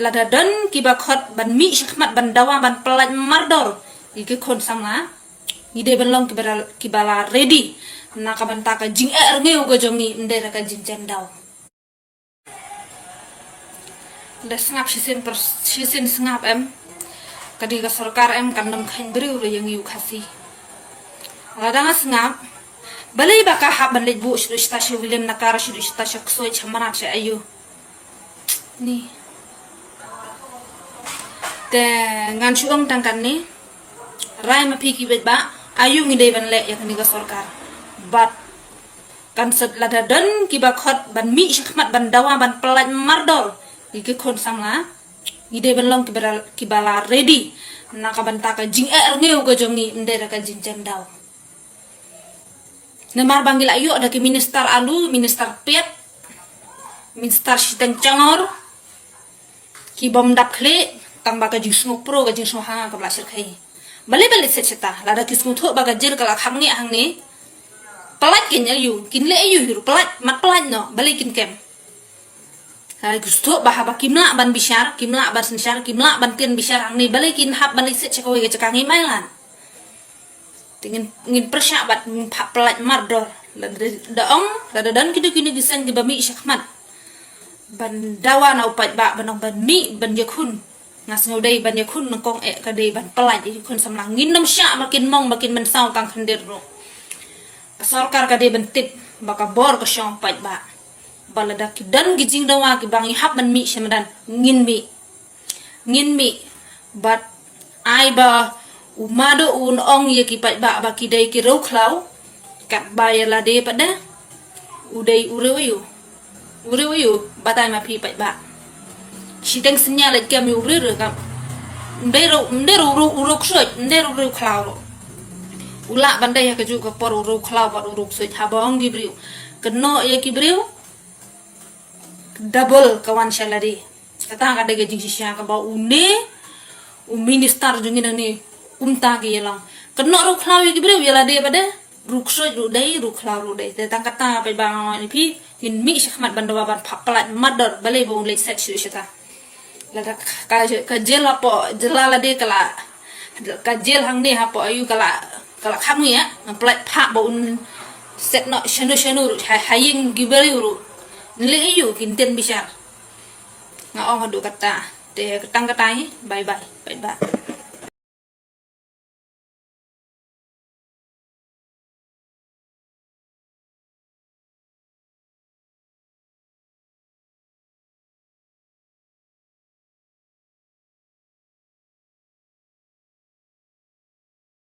ladadan kibakot ban mi shakmat ban dawa ban pelat mardor iki kon sama ide ban long kibala ready nakabantaka jing ngeu go jongi ndera ka jing jandau da sngap shisin sngap em kadi ka sarkar em kandam khain beriu re yang yu khasi ladang sngap balai baka ha ban lebu shru stashu William nakara shru stashu ksoi chamana che ayu ni te ngan chuang tangkan ni rai ma phiki bet ba ayu ngi dei ban le ya kani ka sarkar bat kan set ladadan kibakot ban mi shakmat ban dawa ban pelat mardor iki kon sama ide ban long kibala ready nakabantaka jing ngeu go jongi ndera ka jing jandau nemar banggil ayu ada ke minister alu minister pet minister siteng cangor ki bom dap khle tang baka jing snuk pro ga jing soha ka blasir khai bale set seta lada kismu tho baga jil kala khangni angni pelat kin ayu kin le ayu hiru pelat mat pelat no bale kin kem hari gusto bahaba kimla ban bishar kimla ban sensar kimla ban kin bishar angni bale kin hab bale set chekoi ga cekangi mailan ingin persyabat pak pelat mardor daong ladadan kini gisan di bami syakmat ban dawa na upat ba banong ban mi ban yakun ngas ngaudai ban yakun nongkong kadai ban pelat ikun samlang nginem syak makin mong makin mensau tang khendir ro sarkar kadai bentit baka bor ka syong pat ba balada kidan gijing dawa ki bangi hab ban mi syamadan ngin mi bat ai ba umado un ong ye ki pat ba ki dai ki ro khlau kat bayar la de pada udai urewayu batai ma phi pat ba sidang senyal ke mi ure kam ndero ro ksoj ndero ro khlau ro ula bandai ka ju ka por ro khlau ba ro ksoj habong gi briu keno ye ki briu double kawan salary kata ka de ga jing sisya ka ba une minister jungin ni umta ki yelang keno ru khlau ki brew yala de pada ruksoj ru khlau ru dei te tang kata pe bang ni pi in mi shakmat bandawa ban phaplat mador bale bong le set shu shata la ka jel apo jelala de kala ka jel hang de hapo ayu kala kham ya plat pha bo un set no shanu ru haying gibelu ru le yu kinten bisar nga ong hadu kata te tang katai bye bye